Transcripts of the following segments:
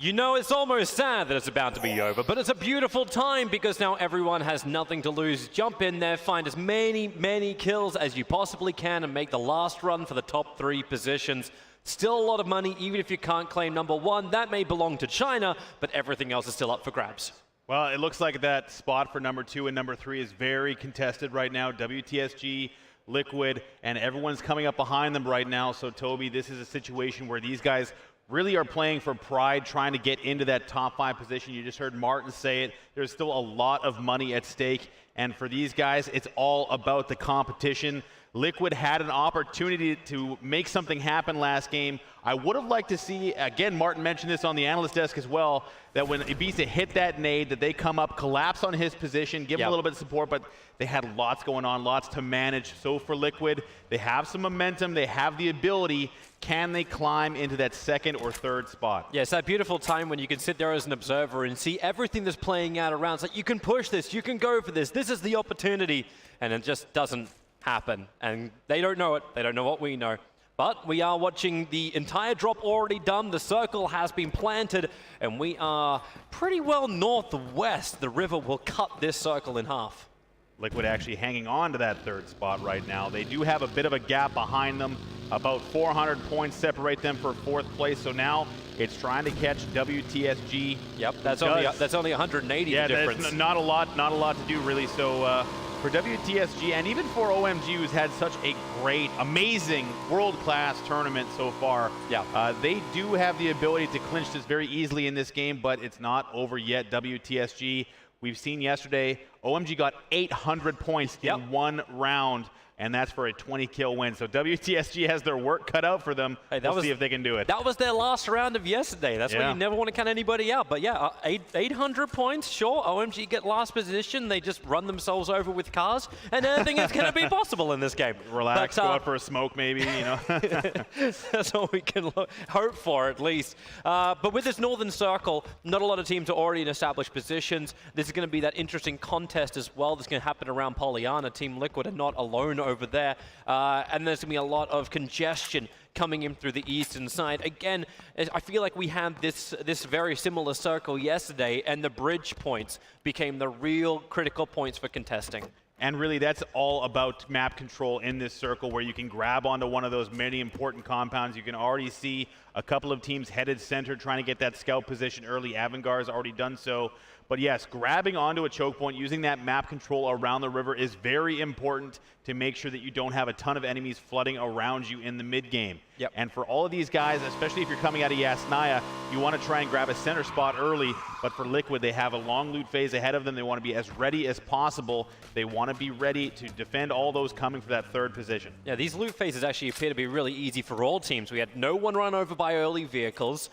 You know it's almost sad that it's about to be over, but it's a beautiful time because now everyone has nothing to lose. Jump in there, find as many kills as you possibly can and make the last run for the top 3 positions. Still a lot of money, even if you can't claim number 1. That may belong to China, but everything else is still up for grabs. Well, it looks like that spot for number 2 and number 3 is very contested right now. WTSG, Liquid, and everyone's coming up behind them right now. So, Toby, this is a situation where these guys really are playing for pride, trying to get into that top 5 position. You just heard Martin say it. There's still a lot of money at stake. And for these guys, it's all about the competition. Liquid had an opportunity to make something happen last game. I would have liked to see, again, Martin mentioned this on the analyst desk as well, that when Ibiza hit that nade, that they come up, collapse on his position, give him a little bit of support, but they had lots going on, lots to manage. So for Liquid, they have some momentum, they have the ability. Can they climb into that 2nd or 3rd spot? Yeah, it's that beautiful time when you can sit there as an observer and see everything that's playing out around. It's like, you can push this, you can go for this, this is the opportunity, and it just doesn't happen. And they don't know it, they don't know what we know. But we are watching the entire drop already done. The circle has been planted, and we are pretty well northwest. The river will cut this circle in half. Liquid actually hanging on to that 3rd spot right now. They do have a bit of a gap behind them. About 400 points separate them for 4th place. So now it's trying to catch WTSG. Yep, that's only 180 difference. That's not a lot to do really. So for WTSG and even for OMG, who's had such a great, amazing, world-class tournament so far, they do have the ability to clinch this very easily in this game, but it's not over yet. WTSG, we've seen yesterday, OMG got 800 points in 1 round, and that's for a 20-kill win. So WTSG has their work cut out for them. Hey, we'll see if they can do it. That was their last round of yesterday. That's why you never want to count anybody out. But yeah, 800 points, sure. OMG get last position. They just run themselves over with cars, and anything is going to be possible in this game. Relax, go out for a smoke maybe, you know. That's all we can hope for, at least. But with this northern circle, not a lot of teams are already in established positions. This is going to be that interesting contest as well that's going to happen around Pollyanna. Team Liquid are not alone over there, and there's going to be a lot of congestion coming in through the eastern side. Again, I feel like we had this very similar circle yesterday, and the bridge points became the real critical points for contesting. And really, that's all about map control in this circle, where you can grab onto one of those many important compounds. You can already see a couple of teams headed center trying to get that scout position early. Avangard's already done so. But yes, grabbing onto a choke point, using that map control around the river is very important to make sure that you don't have a ton of enemies flooding around you in the mid game. Yep. And for all of these guys, especially if you're coming out of Yasnaya, you want to try and grab a center spot early. But for Liquid, they have a long loot phase ahead of them. They want to be as ready as possible. They want to be ready to defend all those coming for that 3rd position. Yeah, these loot phases actually appear to be really easy for all teams. We had no one run over by early vehicles.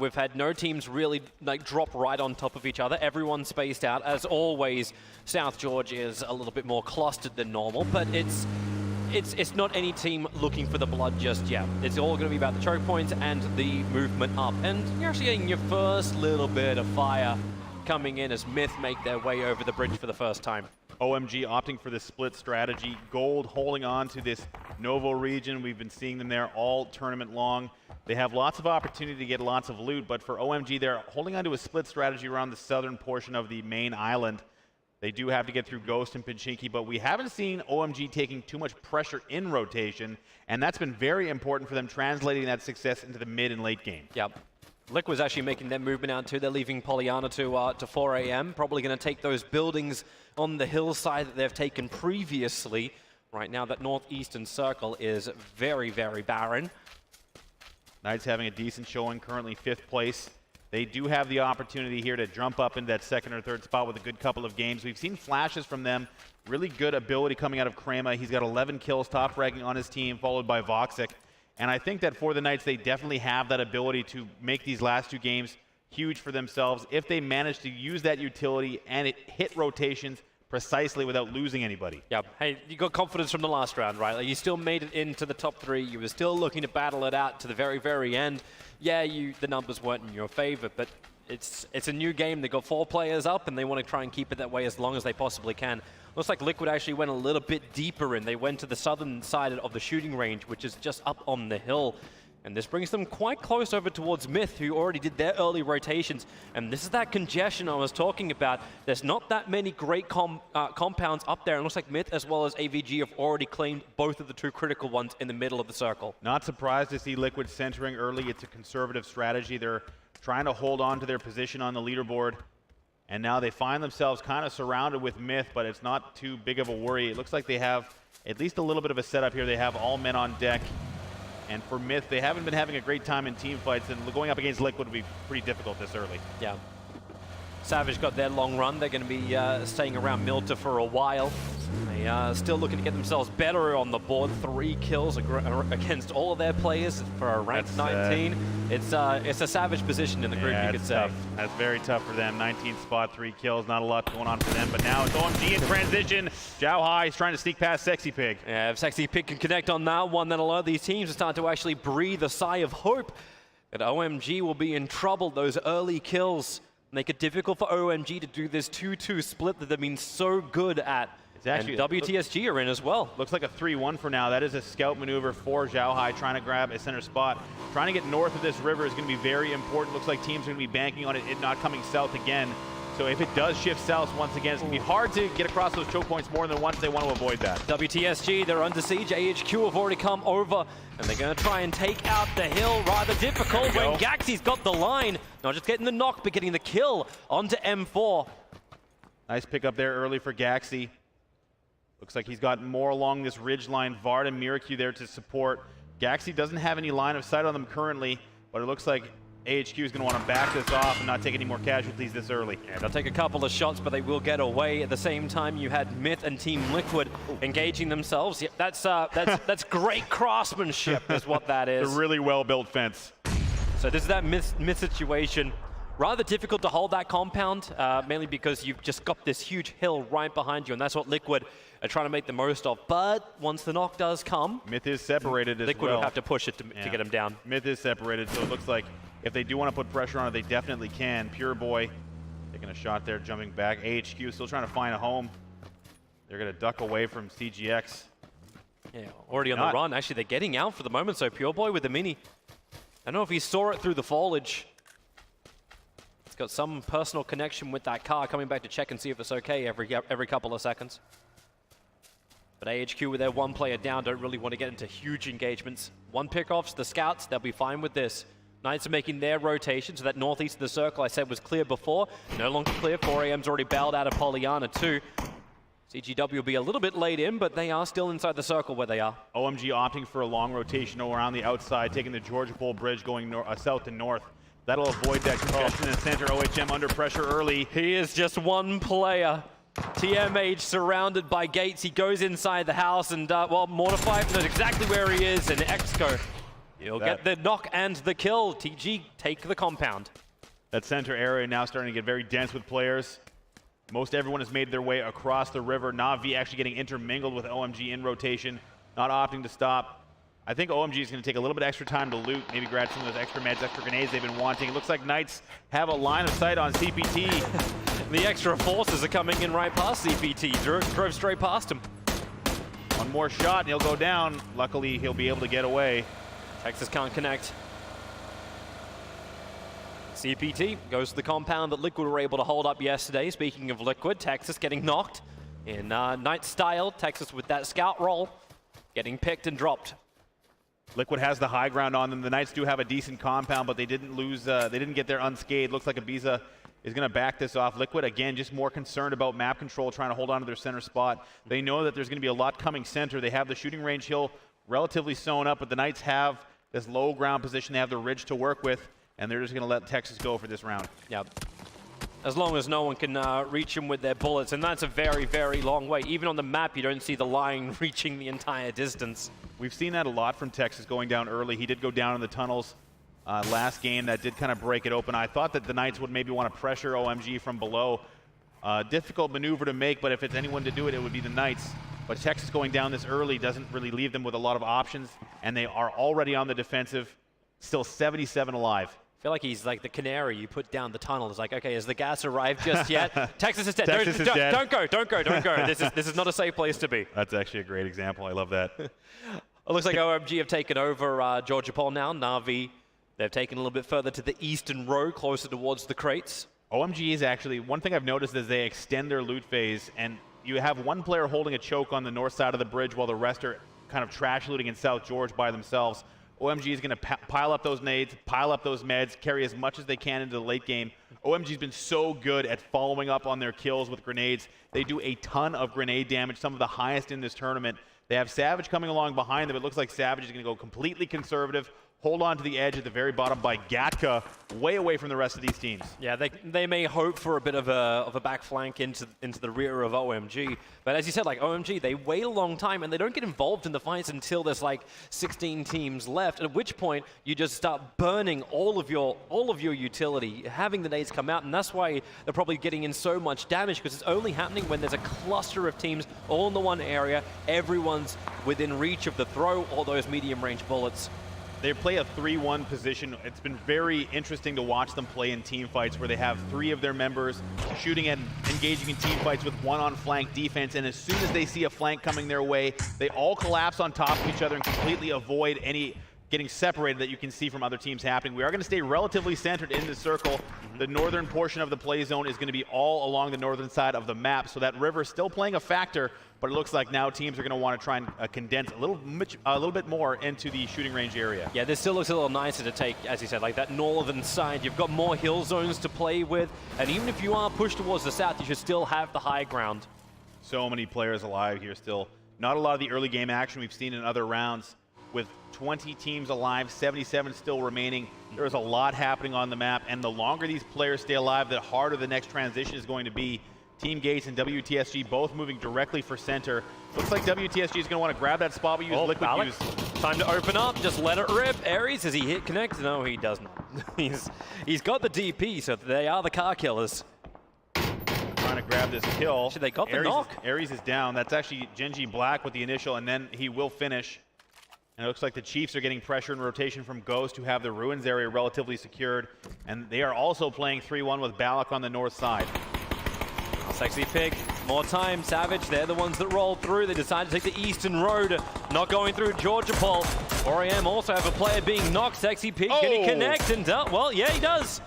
We've had no teams really drop right on top of each other. Everyone spaced out. As always, South George is a little bit more clustered than normal, but it's not any team looking for the blood just yet. It's all going to be about the choke points and the movement up. And you're actually getting your first little bit of fire coming in as Myth make their way over the bridge for the first time. OMG opting for the split strategy. Gold holding on to this Novo region. We've been seeing them there all tournament long. They have lots of opportunity to get lots of loot, but for OMG, they're holding on to a split strategy around the southern portion of the main island. They do have to get through Ghost and Pachinki, but we haven't seen OMG taking too much pressure in rotation, and that's been very important for them, translating that success into the mid and late game. Yep. Liquid's actually making their movement out too. They're leaving Pollyanna to 4 a.m. Probably going to take those buildings on the hillside that they've taken previously. Right now, that northeastern circle is very, very barren. Knights having a decent showing, currently 5th place. They do have the opportunity here to jump up into that 2nd or 3rd spot with a good couple of games. We've seen flashes from them. Really good ability coming out of Krema. He's got 11 kills, top ranking on his team, followed by Voxic. And I think that for the Knights, they definitely have that ability to make these last 2 games huge for themselves if they manage to use that utility and hit rotations precisely without losing anybody. Yeah, hey, you got confidence from the last round, right? Like, you still made it into the top 3. You were still looking to battle it out to the very, very end. Yeah, the numbers weren't in your favor, but it's a new game. They got 4 players up, and they want to try and keep it that way as long as they possibly can. Looks like Liquid actually went a little bit deeper in. They went to the southern side of the shooting range, which is just up on the hill. And this brings them quite close over towards Myth, who already did their early rotations. And this is that congestion I was talking about. There's not that many great compounds up there. And it looks like Myth as well as AVG have already claimed both of the two critical ones in the middle of the circle. Not surprised to see Liquid centering early. It's a conservative strategy. They're trying to hold on to their position on the leaderboard. And now they find themselves kind of surrounded with Myth, but it's not too big of a worry. It looks like they have at least a little bit of a setup here. They have all men on deck. And for Myth, they haven't been having a great time in team fights, and going up against Liquid would be pretty difficult this early. Yeah. Savage got their long run. They're going to be staying around Milta for a while. They are still looking to get themselves better on the board. 3 kills against all of their players for a ranked 19. It's a Savage position in the group, you could say. Tough. That's very tough for them. 19th spot, 3 kills. Not a lot going on for them, but now it's OMG in transition. Zhao Hai is trying to sneak past Sexy Pig. Yeah, if Sexy Pig can connect on that one, then a lot of these teams are starting to actually breathe a sigh of hope that OMG will be in trouble. Those early kills make it difficult for OMG to do this 2-2 split that they've been so good at. It's actually, and WTSG are in as well. Looks like a 3-1 for now. That is a scout maneuver for Zhao Hai, trying to grab a center spot. Trying to get north of this river is going to be very important. Looks like teams are going to be banking on it not coming south again. So if it does shift south once again, it's going to be hard to get across those choke points more than once. They want to avoid that. WTSG, they're under siege. AHQ have already come over, and they're going to try and take out the hill. Rather difficult when Gaxi's got the line. Not just getting the knock, but getting the kill onto M4. Nice pick up there early for Gaxi. Looks like he's got more along this ridge line. Vard and Miracu there to support. Gaxi doesn't have any line of sight on them currently, but it looks like AHQ is going to want to back this off and not take any more casualties this early. Yeah, they'll take a couple of shots, but they will get away. At the same time, you had Myth and Team Liquid engaging themselves. Yep, that's great craftsmanship is what that is. It's a really well-built fence. So this is that Myth situation. Rather difficult to hold that compound, mainly because you've just got this huge hill right behind you, and that's what Liquid are trying to make the most of. But once the knock does come, Myth is separated as Liquid well. will have to push it to get him down. Myth is separated, so it looks like if they do want to put pressure on it, they definitely can. Pure Boy taking a shot there, jumping back. AHQ still trying to find a home. They're going to duck away from CGX. Yeah, already on the run. Actually, they're getting out for the moment, so Pure Boy with the mini. I don't know if he saw it through the foliage. He's got some personal connection with that car, coming back to check and see if it's okay every couple of seconds. But AHQ with their 1 player down don't really want to get into huge engagements. 1 pickoffs, the scouts, they'll be fine with this. Knights are making their rotation, so that northeast of the circle I said was clear before. No longer clear. 4AM's already bailed out of Pollyanna too. CGW will be a little bit late in, but they are still inside the circle where they are. OMG opting for a long rotation around the outside, taking the Georgia Pole Bridge going south and north. That'll avoid that congestion in the center. OHM under pressure early. He is just 1 player. TMH surrounded by gates. He goes inside the house and, well, Mortify knows exactly where he is, and Exco, he'll get the knock and the kill. TG take the compound. That center area now starting to get very dense with players. Most everyone has made their way across the river. Na'Vi actually getting intermingled with OMG in rotation, not opting to stop. I think OMG is going to take a little bit extra time to loot, maybe grab some of those extra meds, extra grenades they've been wanting. It looks like Knights have a line of sight on CPT. The extra forces are coming in right past CPT. Drove straight past him. 1 more shot and he'll go down. Luckily, he'll be able to get away. Texas can't connect. CPT goes to the compound that Liquid were able to hold up yesterday. Speaking of Liquid, Texas getting knocked in Knight style. Texas with that scout roll, getting picked and dropped. Liquid has the high ground on them. The Knights do have a decent compound, but they didn't lose. They didn't get there unscathed. Looks like Ibiza is going to back this off. Liquid, again, just more concerned about map control, trying to hold on to their center spot. They know that there's going to be a lot coming center. They have the shooting range hill relatively sewn up, but the Knights have this low ground position. They have the ridge to work with, and they're just going to let Texas go for this round. Yeah. As long as no one can reach them with their bullets, and that's a very, very long way. Even on the map, you don't see the line reaching the entire distance. We've seen that a lot from Texas going down early. He did go down in the tunnels last game. That did kind of break it open. I thought that the Knights would maybe want to pressure OMG from below. Difficult maneuver to make, but if it's anyone to do it, it would be the Knights. But Texas going down this early doesn't really leave them with a lot of options, and they are already on the defensive, still 77 alive. I feel like he's like the canary you put down the tunnel. It's like, okay, has the gas arrived just yet? Texas is dead. Texas is dead. Don't go. This is not a safe place to be. That's actually a great example. I love that. It looks like OMG have taken over Georgia Pole now. Na'Vi, they've taken a little bit further to the eastern row, closer towards the crates. OMG is actually, one thing I've noticed is they extend their loot phase, and you have one player holding a choke on the north side of the bridge while the rest are kind of trash looting in South George by themselves. OMG is going to pile up those nades, pile up those meds, carry as much as they can into the late game. OMG's been so good at following up on their kills with grenades. They do a ton of grenade damage, some of the highest in this tournament. They have Savage coming along behind them. It looks like Savage is going to go completely conservative, hold on to the edge at the very bottom by Gatka, way away from the rest of these teams. Yeah, they may hope for a bit of a back flank into the rear of OMG. But as you said, like OMG, they wait a long time and they don't get involved in the fights until there's like 16 teams left, at which point you just start burning all of your utility, having the nades come out, and that's why they're probably getting in so much damage, because it's only happening when there's a cluster of teams all in the one area, everyone's within reach of the throw or those medium range bullets. They play a 3-1 position. It's been very interesting to watch them play in team fights where they have 3 of their members shooting and engaging in team fights with one on flank defense, and as soon as they see a flank coming their way, they all collapse on top of each other and completely avoid any getting separated that you can see from other teams happening. We are going to stay relatively centered in the circle. The northern portion of the play zone is going to be all along the northern side of the map, so that river is still playing a factor, but it looks like now teams are going to want to try and condense a little bit more into the shooting range area. Yeah, this still looks a little nicer to take, as you said, like that northern side. You've got more hill zones to play with, and even if you are pushed towards the south, you should still have the high ground. So many players alive here still. Not a lot of the early game action we've seen in other rounds. With 20 teams alive, 77 still remaining, there is a lot happening on the map, and the longer these players stay alive, the harder the next transition is going to be. Team Gates and WTSG both moving directly for center. Looks like WTSG is going to want to grab that spot, but use liquid fuse. Time to open up, just let it rip. Aries, does he hit connect? No, he does not. he's got the DP, so they are the car killers. Trying to grab this kill. Actually, they got the knock. Aries is down. That's actually Genji Black with the initial, and then he will finish. And it looks like the Chiefs are getting pressure and rotation from Ghost, who have the Ruins area relatively secured. And they are also playing 3-1 with Balak on the north side. Sexy Pig, more time. Savage, they're the ones that rolled through. They decide to take the eastern road, not going through Georgia Pole. 4AM also have a player being knocked. Sexy Pig, can he connect? And well, yeah, he does.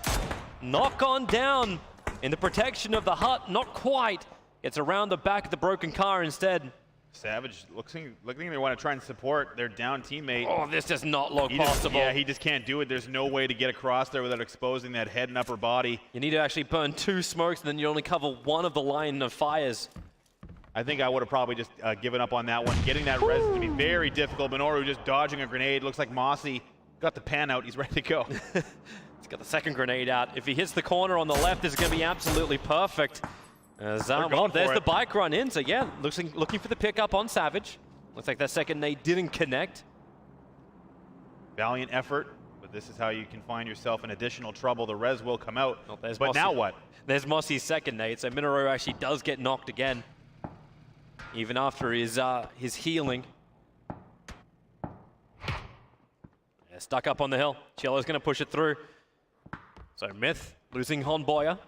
Knock on down in the protection of the hut, not quite. It's around the back of the broken car instead. Savage looking they want to try and support their down teammate. Oh, this does not look possible. Yeah, he just can't do it. There's no way to get across there without exposing that head and upper body. You need to actually burn 2 smokes, and then you only cover one of the line of fires. I think I would have probably just given up on that one. Getting that res is going to be very difficult. Minoru just dodging a grenade. Looks like Mossy got the pan out. He's ready to go. He's got the second grenade out. If he hits the corner on the left, this is going to be absolutely perfect. Well, there's the bike run in, so yeah, looking for the pickup on Savage. Looks like that second nade didn't connect. Valiant effort, but this is how you can find yourself in additional trouble. The res will come out, but Mossy. Now what? There's Mossy's second nade, so Minoru actually does get knocked again, even after his healing. Yeah, stuck up on the hill. Cello's going to push it through. So Myth losing Honboya.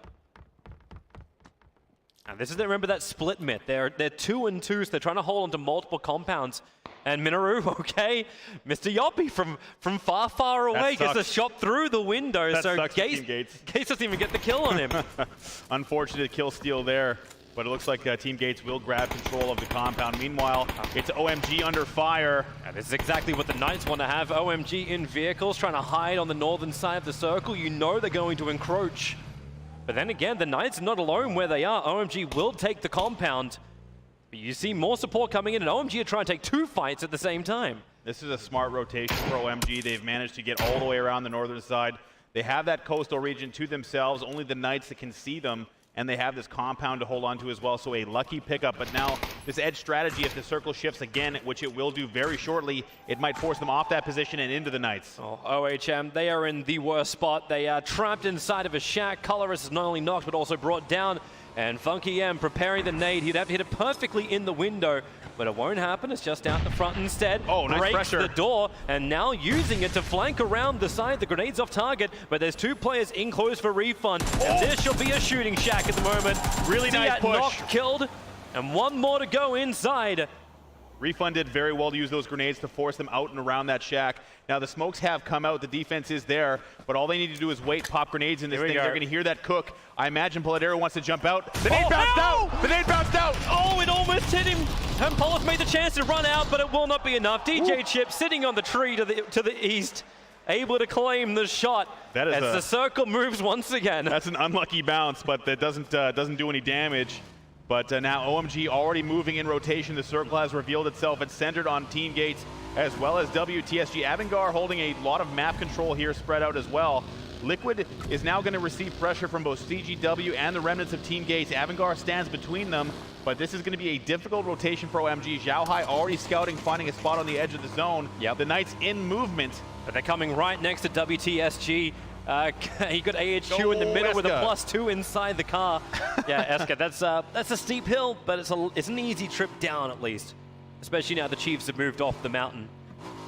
And this is, remember that split Myth. They're 2 and 2, so they're trying to hold onto multiple compounds. And Minoru, okay, Mr. Yoppie from far, far away gets a shot through the window. That so sucks Gates doesn't even get the kill on him. Unfortunate kill steal there, but it looks like Team Gates will grab control of the compound. Meanwhile, it's OMG under fire. And this is exactly what the Knights want to have. OMG in vehicles, trying to hide on the northern side of the circle. You know they're going to encroach. But then again, the Knights are not alone where they are. OMG will take the compound. But you see more support coming in, and OMG are trying to take 2 fights at the same time. This is a smart rotation for OMG. They've managed to get all the way around the northern side. They have that coastal region to themselves, only the Knights that can see them, and they have this compound to hold on to as well, so a lucky pickup. But now this edge strategy, if the circle shifts again, which it will do very shortly, it might force them off that position and into the Knights. Oh, OHM, they are in the worst spot. They are trapped inside of a shack. Colorist is not only knocked, but also brought down. And Funky M preparing the nade. He'd have to hit it perfectly in the window, but it won't happen. It's just out the front instead. Oh, nice breaks pressure. the door, and now using it to flank around the side. The grenade's off target, but there's 2 players in close for refund. And this should be a shooting shack at the moment. Really nice push. Knocked, killed, and 1 more to go inside. Refund did very well to use those grenades to force them out and around that shack. Now the smokes have come out, the defense is there, but all they need to do is wait, pop grenades in this thing. They're going to hear that cook. I imagine Polidero wants to jump out. The nade bounced out! The nade bounced out! Oh, it almost hit him. And Pollock made the chance to run out, but it will not be enough. DJ Chip sitting on the tree to the east, able to claim the shot that is as the circle moves once again. That's an unlucky bounce, but that doesn't do any damage. But now OMG already moving in rotation. The circle has revealed itself. It's centered on Team Gates as well as WTSG. Avangar holding a lot of map control here, spread out as well. Liquid is now going to receive pressure from both CGW and the remnants of Team Gates. Avangar stands between them, but this is going to be a difficult rotation for OMG. Xiaohai already scouting, finding a spot on the edge of the zone. Yep. The Knights in movement. But they're coming right next to WTSG. He got AH2 in the middle with a +2 inside the car. Yeah, Eska, that's a steep hill, but it's an easy trip down at least. Especially now the Chiefs have moved off the mountain.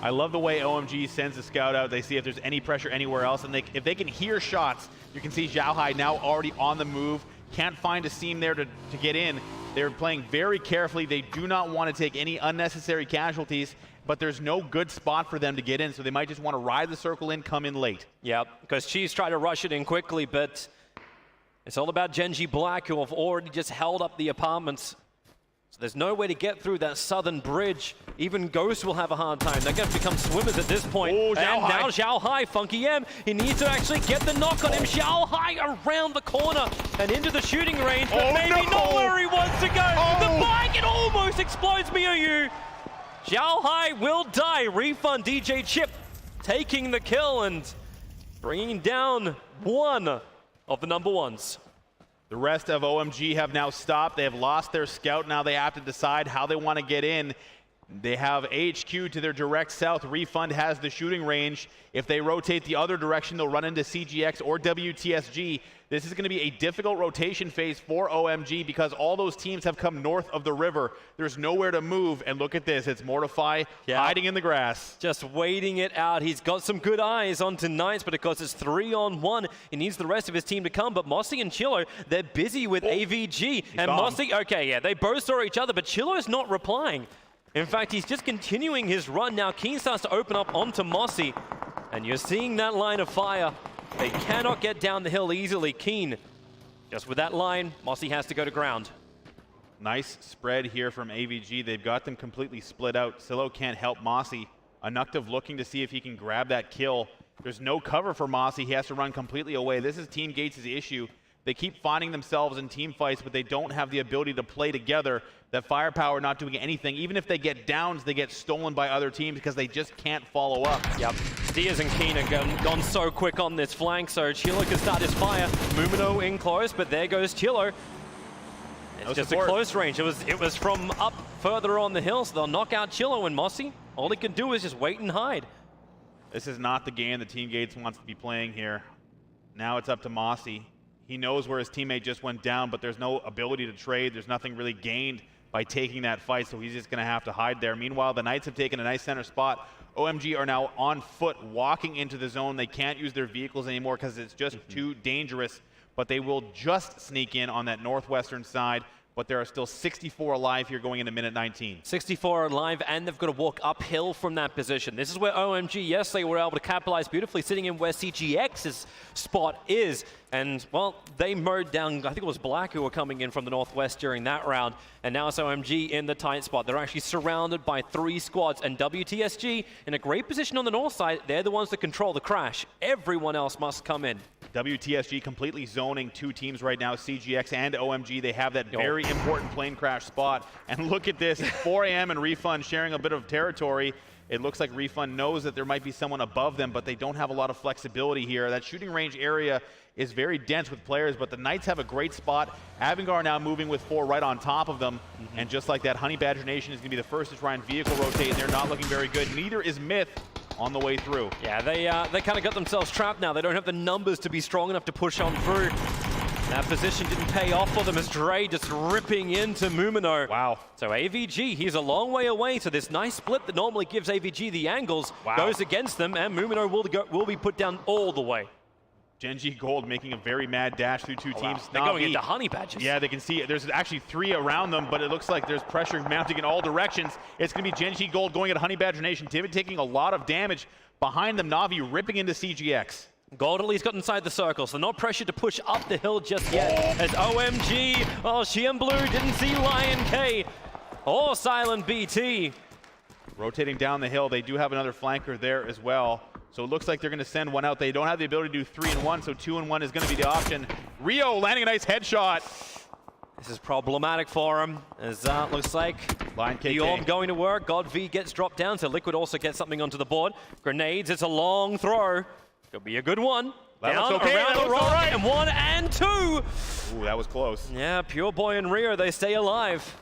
I love the way OMG sends a scout out. They see if there's any pressure anywhere else, and if they can hear shots, you can see Xiaohai now already on the move. Can't find a seam there to get in. They're playing very carefully. They do not want to take any unnecessary casualties, but there's no good spot for them to get in, so they might just want to ride the circle in, come in late. Yep, because Chiefs try to rush it in quickly, but it's all about Genji Black, who have already just held up the apartments. So there's no way to get through that southern bridge. Even Ghost will have a hard time. They're going to become swimmers at this point. Oh, and now Xiaohai, Funky M, he needs to actually get the knock on him. Xiaohai around the corner and into the shooting range, but maybe not where he wants to go. The bike, it almost explodes Miyu. Xiaohai will die. Refund DJ Chip taking the kill and bringing down one of the number ones. The rest of OMG have now stopped. They have lost their scout. Now they have to decide how they want to get in. They have HQ to their direct south. Refund has the shooting range. If they rotate the other direction, they'll run into CGX or WTSG. This is going to be a difficult rotation phase for OMG because all those teams have come north of the river. There's nowhere to move, and look at this. It's Mortify hiding in the grass. Just waiting it out. He's got some good eyes on Knights, but because it's 3-on-1, he needs the rest of his team to come. But Mossy and Chillo, they're busy with AVG. And Mossy, okay, yeah, they both saw each other, but Chillo's not replying. In fact, he's just continuing his run now. Keen starts to open up onto Mossy, and you're seeing that line of fire. They cannot get down the hill easily. Keen, just with that line, Mossy has to go to ground. Nice spread here from AVG. They've got them completely split out. Silo can't help Mossy. Anuktiv looking to see if he can grab that kill. There's no cover for Mossy. He has to run completely away. This is Team Gates' issue. They keep finding themselves in team fights, but they don't have the ability to play together. That firepower not doing anything. Even if they get downs, they get stolen by other teams because they just can't follow up. Yep. Diaz and Keen have gone so quick on this flank, so Chillo can start his fire. Mumino in close, but there goes Chillo. It's just a close range. It was from up further on the hill, so they'll knock out Chillo and Mossy. All he can do is just wait and hide. This is not the game that Team Gates wants to be playing here. Now it's up to Mossy. He knows where his teammate just went down, but there's no ability to trade. There's nothing really gained by taking that fight, so he's just going to have to hide there. Meanwhile, the Knights have taken a nice center spot. OMG are now on foot, walking into the zone. They can't use their vehicles anymore because it's just too dangerous, but they will just sneak in on that northwestern side. But there are still 64 alive here going into minute 19. 64 alive, and they've got to walk uphill from that position. This is where OMG, yes, they were able to capitalize beautifully, sitting in where CGX's spot is. And, well, they mowed down, I think it was Black who were coming in from the northwest during that round. And now it's OMG in the tight spot. They're actually surrounded by 3 squads. And WTSG in a great position on the north side. They're the ones that control the crash. Everyone else must come in. WTSG completely zoning 2 teams right now, CGX and OMG. They have that very important plane crash spot. And look at this, 4 AM and Refund sharing a bit of territory. It looks like Refund knows that there might be someone above them, but they don't have a lot of flexibility here. That shooting range area is very dense with players, but the Knights have a great spot. Avangar now moving with 4 right on top of them. And just like that, Honey Badger Nation is going to be the first to try and vehicle rotate, and they're not looking very good. Neither is Myth on the way through. Yeah, they kind of got themselves trapped now. They don't have the numbers to be strong enough to push on through. That position didn't pay off for them as Dre just ripping into Mumino. Wow. So AVG, he's a long way away. So this nice split that normally gives AVG the angles goes against them, and Mumino will be put down all the way. Gen.G Gold making a very mad dash through two teams. They're going into honey badgers. Yeah, they can see it. There's actually 3 around them, but it looks like there's pressure mounting in all directions. It's going to be Gen.G Gold going at Honey Badger Nation. David taking a lot of damage behind them. Na'Vi ripping into CGX. Gold at least got inside the circle, so not pressured to push up the hill just yet. As OMG, Sheehan Blue didn't see Lion K or Silent BT. Rotating down the hill, they do have another flanker there as well. So it looks like they're going to send one out. They don't have the ability to do 3 and 1, so 2 and 1 is going to be the option. Rio landing a nice headshot. This is problematic for him, as looks like Lion the KK. orb going to work. God V gets dropped down, so Liquid also gets something onto the board. Grenades, it's a long throw. Could be a good one. That Down, looks okay, around that the looks rock, all right. and 1 and 2. Ooh, that was close. Yeah, Pure Boy and Rio, they stay alive.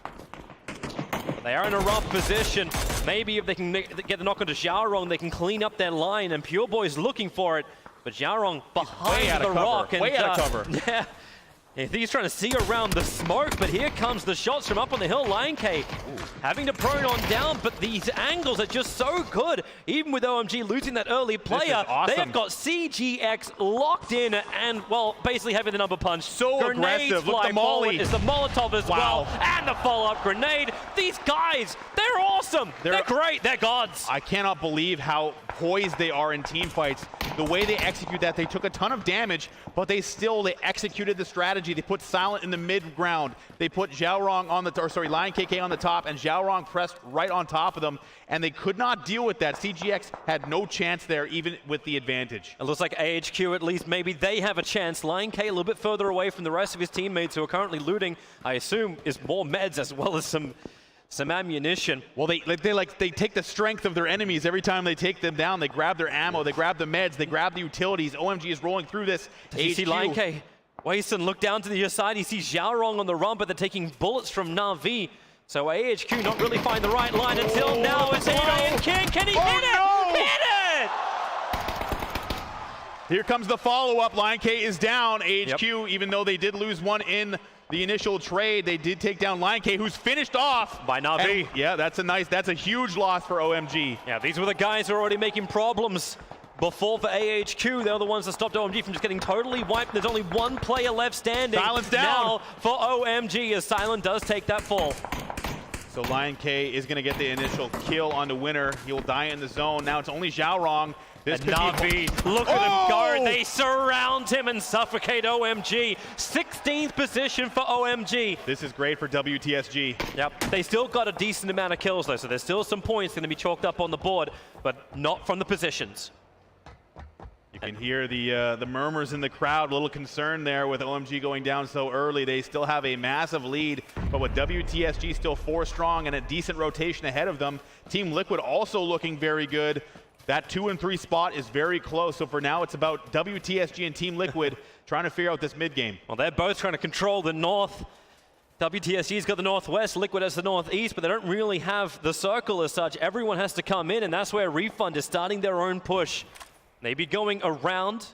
They are in a rough position. Maybe if they can get the knock onto Xiaorong, they can clean up their line, and Pure Boy's looking for it. But Xiaorong behind the rock. And, way out of cover. Yeah. I think he's trying to see around the smoke, but here comes the shots from up on the hill. Lion K having to prone on down, but these angles are just so good. Even with OMG losing that early player, awesome. they have got CGX locked in and, well, basically having the number punch. So Grenades aggressive. Look, fly the molly. forward. It's the Molotov as well, and the follow-up grenade. These guys, they're awesome. They're great. They're gods. I cannot believe how poised they are in team fights. The way they execute that, they took a ton of damage, but they executed the strategy. They put Silent in the mid ground. They put Xiaorong on Lion KK on the top, and Xiaorong pressed right on top of them, and they could not deal with that. CGX had no chance there, even with the advantage. It looks like AHQ, at least maybe they have a chance. Lion K a little bit further away from the rest of his teammates who are currently looting, I assume, is more meds as well as some ammunition. Well, they take the strength of their enemies every time they take them down. They grab their ammo, they grab the meds, they grab the utilities. OMG is rolling through this. Did you see Lion K? Wason look down to the other side. He sees Xiaorong on the run, but they're taking bullets from Na'Vi. So AHQ not really find the right line until now. It's Lion King. Can he hit it? No. Hit it! Here comes the follow-up. Lion K is down. AHQ, even though they did lose one in the initial trade, they did take down Lion K, who's finished off by Na'Vi. Yeah, that's a huge loss for OMG. Yeah, these were the guys who are already making problems before for AHQ. They're the ones that stopped OMG from just getting totally wiped. There's only one player left standing. Silence down. Now for OMG as Silent does take that fall. So Lion K is going to get the initial kill on the winner. He'll die in the zone. Now it's only Xiaorong. This could Na'Vi, look at him go. They surround him and suffocate OMG. 16th position for OMG. This is great for WTSG. Yep, they still got a decent amount of kills though, so there's still some points going to be chalked up on the board, but not from the positions. You can hear the murmurs in the crowd, a little concern there with OMG going down so early. They still have a massive lead, but with WTSG still 4 strong and a decent rotation ahead of them, Team Liquid also looking very good. That 2 and 3 spot is very close, so for now it's about WTSG and Team Liquid trying to figure out this mid game. Well, they're both trying to control the north. WTSG's got the northwest, Liquid has the northeast, but they don't really have the circle as such. Everyone has to come in, and that's where Refund is starting their own push. Maybe going around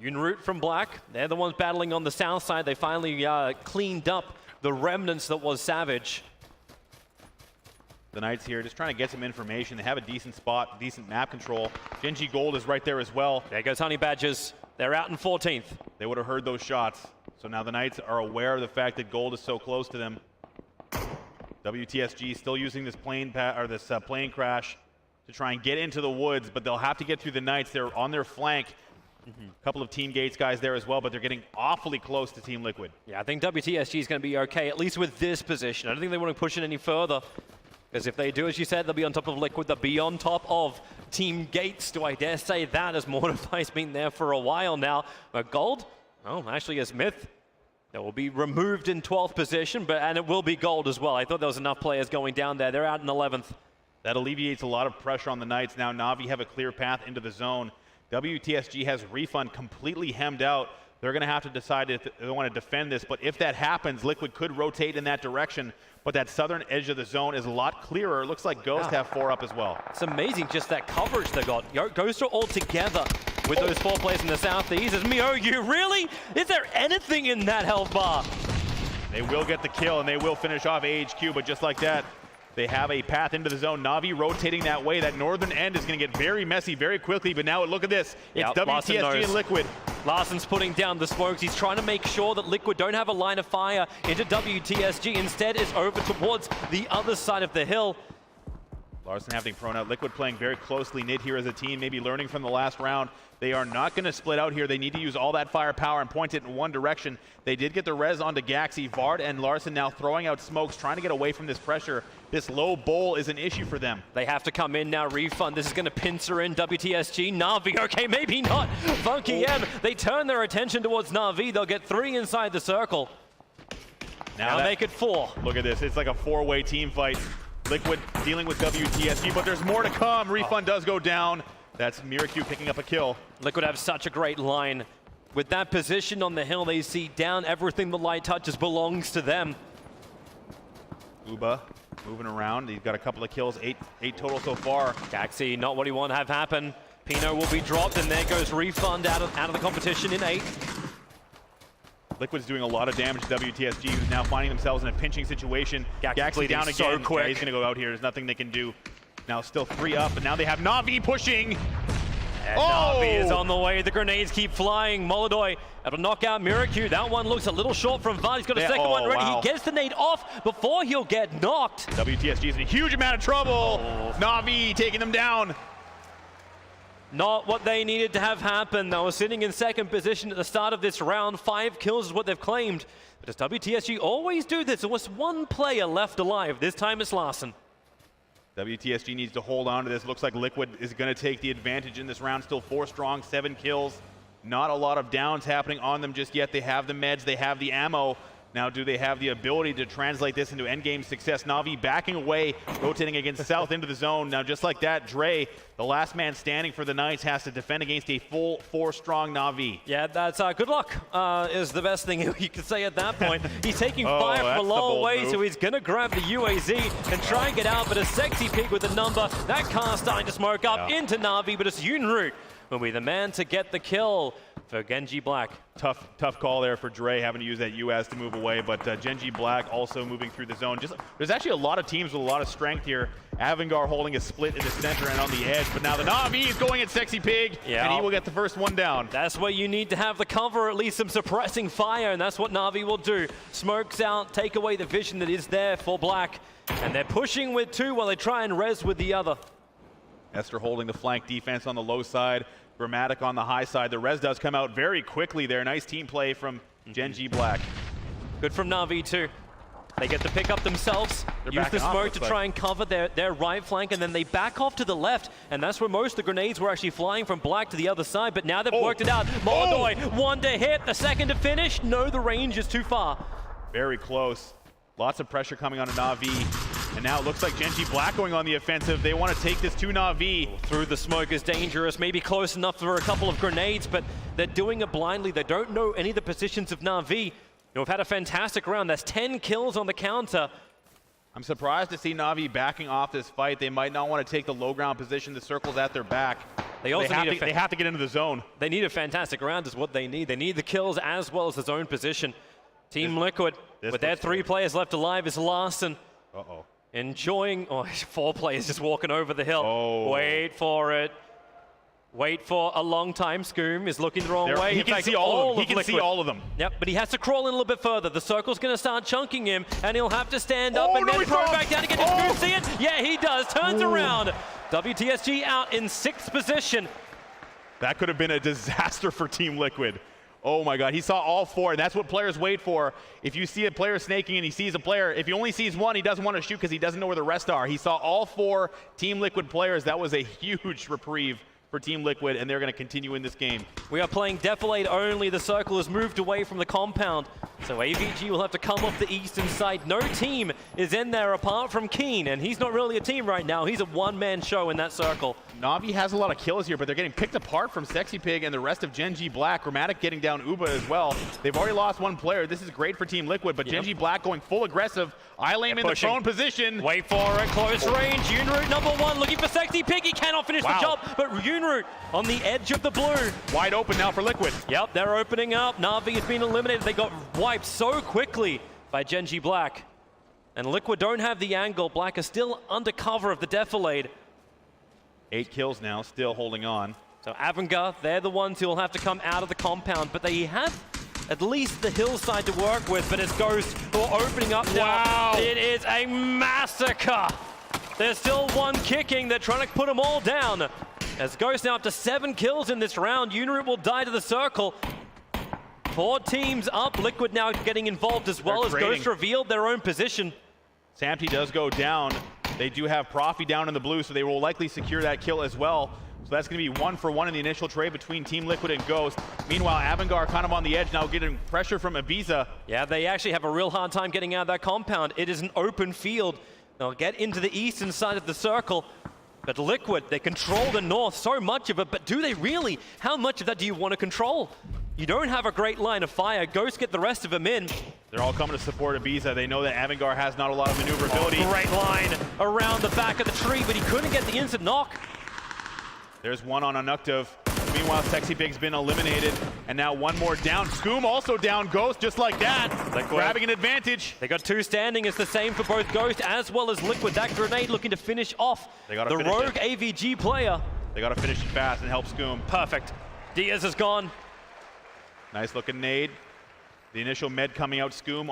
Unroot from Black. They're the ones battling on the south side. They finally cleaned up the remnants that was Savage. The Knights here just trying to get some information. They have a decent spot, decent map control. Gen.G Gold is right there as well. There goes Honey Badgers. They're out in 14th. They would have heard those shots. So now the Knights are aware of the fact that Gold is so close to them. WTSG still using this plane crash to try and get into the woods, but they'll have to get through the Knights. They're on their flank. A couple of Team Gates guys there as well, but they're getting awfully close to Team Liquid. Yeah, I think WTSG is going to be okay, at least with this position. I don't think they want to push it any further, because if they do, as you said, they'll be on top of Liquid. They'll be on top of Team Gates. Do I dare say that, as Mortify's been there for a while now. But Gold, oh, actually as Myth, that will be removed in 12th position, and it will be Gold as well. I thought there was enough players going down there. They're out in 11th. That alleviates a lot of pressure on the Knights. Now Na'Vi have a clear path into the zone. WTSG has Refund completely hemmed out. They're going to have to decide if they want to defend this, but if that happens, Liquid could rotate in that direction, but that southern edge of the zone is a lot clearer. It looks like Ghost have 4 up as well. It's amazing just that coverage they got. Ghost are all together with those 4 players in the southeast. Is Miyogi really? Is there anything in that health bar? They will get the kill, and they will finish off AHQ, but just like that, they have a path into the zone. Na'Vi rotating that way. That northern end is going to get very messy very quickly, but now look at this. It's WTSG and Liquid. Larsson's putting down the smokes. He's trying to make sure that Liquid don't have a line of fire into WTSG. Instead, is over towards the other side of the hill. Larsson having thrown out. Liquid playing very closely knit here as a team, maybe learning from the last round. They are not going to split out here. They need to use all that firepower and point it in one direction. They did get the res onto Gaxi. Vard and Larsson now throwing out smokes, trying to get away from this pressure. This low bowl is an issue for them. They have to come in now, refund. This is going to pincer in WTSG. Na'Vi, okay, maybe not. Funky M, they turn their attention towards Na'Vi. They'll get 3 inside the circle. Now make it 4. Look at this. It's like a 4-way team fight. Liquid dealing with WTSG, but there's more to come. Refund does go down. That's Miracu picking up a kill. Liquid have such a great line. With that position on the hill, they see down everything the light touches belongs to them. Uba moving around. He's got a couple of kills, eight total so far. Gaxi, not what he wanted to have happen. Pino will be dropped, and there goes Refund out of the competition in 8. Liquid's doing a lot of damage to WTSG, who's now finding themselves in a pinching situation. Gaxi down again. So quick. Yeah, he's going to go out here. There's nothing they can do. Now still 3 up, but now they have Na'Vi pushing. And Na'Vi is on the way. The grenades keep flying. Molodoy able to knock out Miracu. That one looks a little short from Vard. He's got a second one ready. Wow. He gets the nade off before he'll get knocked. WTSG is in a huge amount of trouble. Na'Vi taking them down. Not what they needed to have happen. They were sitting in second position at the start of this round. 5 kills is what they've claimed. But does WTSG always do this? There was one player left alive. This time it's Larsson. WTSG needs to hold on to this. Looks like Liquid is going to take the advantage in this round. Still 4 strong, 7 kills. Not a lot of downs happening on them just yet. They have the meds, they have the ammo. Now, do they have the ability to translate this into endgame success? Na'Vi backing away, rotating against South into the zone. Now, just like that, Dre, the last man standing for the Knights, has to defend against a full 4-strong Na'Vi. Yeah, that's good luck is the best thing you could say at that point. He's taking fire from a long way, so he's going to grab the UAZ and try and get out, but a sexy pig with the number. That car's starting to smoke up into Na'Vi, but it's Yunroot will be the man to get the kill for Genji Black. Tough call there for Dre, having to use that UAZ to move away, but Genji Black also moving through the zone. There's actually a lot of teams with a lot of strength here. Avangar holding a split in the center and on the edge, but now the Na'Vi is going at Sexy Pig, and he will get the first one down. That's where you need to have the cover, at least some suppressing fire, and that's what Na'Vi will do. Smokes out, take away the vision that is there for Black, and they're pushing with 2 while they try and res with the other. Esther holding the flank defense on the low side, Grammatic on the high side. The res does come out very quickly there. Nice team play from Genji Black. Good from Na'Vi too. They get the pick up themselves, use the smoke to try and cover their right flank, and then they back off to the left, and that's where most of the grenades were actually flying from Black to the other side, but now they've worked it out. Molodoy, 1 to hit, the second to finish. No, the range is too far. Very close. Lots of pressure coming on to Na'Vi. And now it looks like Genji Black going on the offensive. They want to take this to Na'Vi. Through the smoke is dangerous, maybe close enough for a couple of grenades, but they're doing it blindly. They don't know any of the positions of Na'Vi. They've had a fantastic round. That's 10 kills on the counter. I'm surprised to see Na'Vi backing off this fight. They might not want to take the low ground position. The circle's at their back. They have to get into the zone. They need a fantastic round is what they need. They need the kills as well as the zone position. Team Liquid, with their 3 players left alive, is Larsson. Enjoying, 4 players just walking over the hill. Wait for it. Wait for a long time. Scoom is looking the wrong way. He can see all of them. He can see all of them. Yep, but he has to crawl in a little bit further. The circle's going to start chunking him, and he'll have to stand up and then throw back down again. Does Scoom see it? Yeah, he does. Turns around. WTSG out in 6th position. That could have been a disaster for Team Liquid. Oh my God, he saw all 4, and that's what players wait for. If you see a player snaking and he sees a player, if he only sees one, he doesn't want to shoot because he doesn't know where the rest are. He saw all 4 Team Liquid players. That was a huge reprieve for Team Liquid, and they're going to continue in this game. We are playing Defilade only. The circle has moved away from the compound, so AVG will have to come off the eastern side. No team is in there apart from Keen, and he's not really a team right now. He's a one-man show in that circle. Na'Vi has a lot of kills here, but they're getting picked apart from Sexy Pig and the rest of Genji Black. Grammatic getting down Uba as well. They've already lost 1 player. This is great for Team Liquid, but Genji Black going full aggressive. Ilame in the prone position. Wait for it, close range. Yunroot #1 looking for Sexy Pig. He cannot finish the job, but Yunroot on the edge of the blue. Wide open now for Liquid. Yep, they're opening up. Na'Vi has been eliminated. They got wiped so quickly by Genji Black. And Liquid don't have the angle. Black is still under cover of the Defilade. 8 kills now, still holding on. So Avangar, they're the ones who will have to come out of the compound, but they have at least the hillside to work with, but it's Ghost who are opening up now. Wow. It is a massacre. There's still one kicking. They're trying to put them all down. As Ghost now up to 7 kills in this round. Unit will die to the circle. 4 teams up. Liquid now getting involved as well as Ghost revealed their own position. Samty does go down. They do have Profi down in the blue, so they will likely secure that kill as well. So that's going to be 1-for-1 in the initial trade between Team Liquid and Ghost. Meanwhile, Avangar kind of on the edge now, getting pressure from Ibiza. Yeah, they actually have a real hard time getting out of that compound. It is an open field. They'll get into the eastern side of the circle. But Liquid, they control the north, so much of it, but do they really? How much of that do you want to control? You don't have a great line of fire. Ghost get the rest of them in. They're all coming to support Ibiza. They know that Avangar has not a lot of maneuverability. Oh, great line around the back of the tree, but he couldn't get the instant knock. There's one on Anuktiv. Meanwhile, Sexy Pig's been eliminated, and now one more down. Skoom also down. Ghost just like that, grabbing an advantage. They got 2 standing. It's the same for both Ghost as well as Liquid. That grenade looking to finish off the rogue AVG player. They got to finish it fast and help Skoom. Perfect. Diaz is gone. Nice looking nade. The initial med coming out. Skoom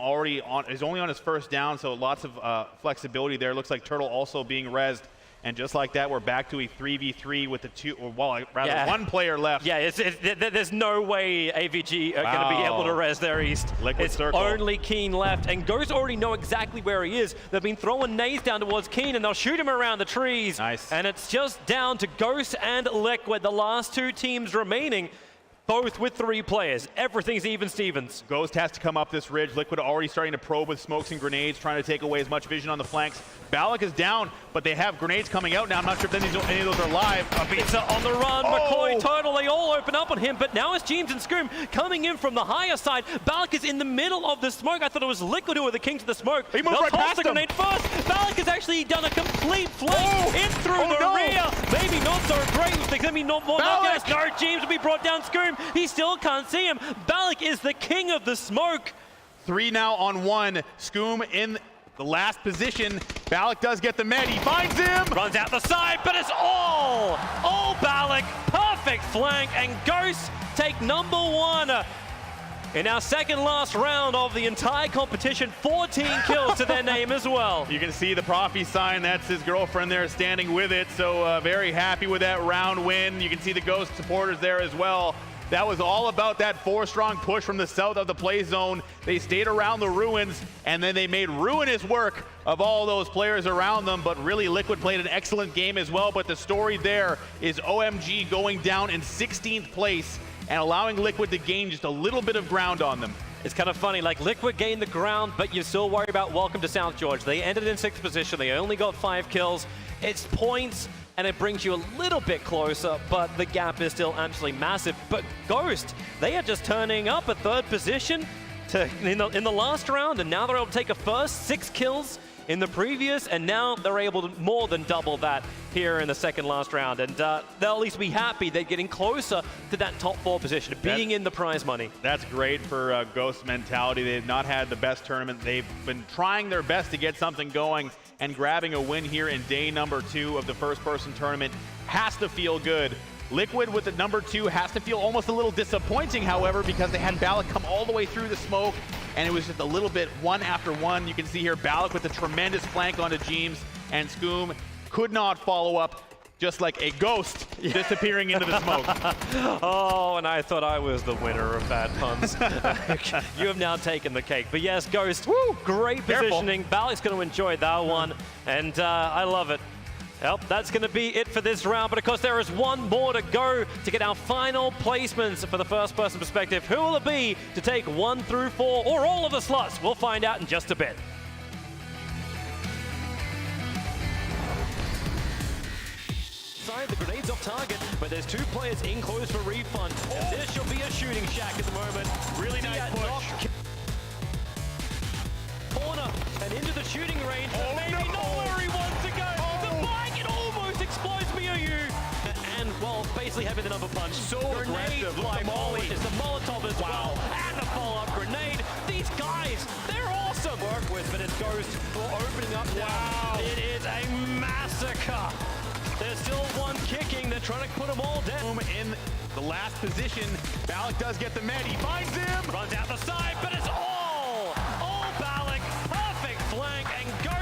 is only on his first down, so lots of flexibility there. Looks like Turtle also being rezzed. And just like that, we're back to a 3v3 with the one player left. Yeah, there's no way AVG are going to be able to res their east. Liquid circle. Only Keen left, and Ghost already know exactly where he is. They've been throwing nades down towards Keen, and they'll shoot him around the trees. Nice. And it's just down to Ghost and Liquid, the last 2 teams remaining. Both with 3 players. Everything's even Stevens. Ghost has to come up this ridge. Liquid already starting to probe with smokes and grenades, trying to take away as much vision on the flanks. Balak is down, but they have grenades coming out now. I'm not sure if any of those are live. Ibiza on the run. McCoy, Turtle, they all open up on him, but now it's James and Skoom coming in from the higher side. Balak is in the middle of the smoke. I thought it was Liquid who were the kings of the smoke. He moved right past the grenade first. Balak has actually done a complete flank in through the rear. Maybe not so great. There's going to be no more knockouts. No, James will be brought down. Skoom, he still can't see him. Balak is the king of the smoke. 3 now on 1. Skoom in the last position. Balak does get the med. He finds him. Runs out the side, but it's all Balak. Perfect flank, and Ghosts take number 1. In our second last round of the entire competition, 14 kills to their name as well. You can see the Profi sign. That's his girlfriend there standing with it. So very happy with that round win. You can see the Ghost supporters there as well. That was all about that 4-strong push from the south of the play zone. They stayed around the ruins, and then they made ruinous work of all those players around them. But really, Liquid played an excellent game as well. But the story there is OMG going down in 16th place and allowing Liquid to gain just a little bit of ground on them. It's kind of funny, like Liquid gained the ground, but you still worry about Welcome to South George. They ended in 6th position. They only got 5 kills. It's points, and it brings you a little bit closer, but the gap is still absolutely massive. But Ghost, they are just turning up at 3rd position in the last round, and now they're able to take a first 6 kills in the previous, and now they're able to more than double that here in the second last round. And they'll at least be happy they're getting closer to that top 4 position, being in the prize money. That's great for Ghost mentality. They've not had the best tournament. They've been trying their best to get something going, and grabbing a win here in day number 2 of the first-person tournament has to feel good. Liquid with the number 2 has to feel almost a little disappointing, however, because they had Balak come all the way through the smoke, and it was just a little bit one after one. You can see here Balak with a tremendous flank onto James, and Skoom could not follow up, just like a ghost disappearing into the smoke. Oh, and I thought I was the winner of bad puns. You have now taken the cake. But yes, Ghost, great positioning. Balak's going to enjoy that one, and I love it. Well, that's going to be it for this round, but of course there is one more to go to get our final placements for the first-person perspective. Who will it be to take 1 through 4 or all of the slots? We'll find out in just a bit. The grenade's off target, but there's 2 players in close for refund. And this should be a shooting shack at the moment. Really nice push. Corner and into the shooting range. Maybe not where he wants to go. The bike, it almost explodes BOU. And, well, basically having the number punch. So grenade aggressive. fly molly. It's the Molotov as well. And the follow-up grenade. These guys, they're awesome. Work with, but it's Ghost for opening up now. It is a massacre. There's still one kicking. gonna try to put them all down. In the last position, Balak does get the med. He finds him. Runs out the side, but it's all Balak. Perfect flank and goes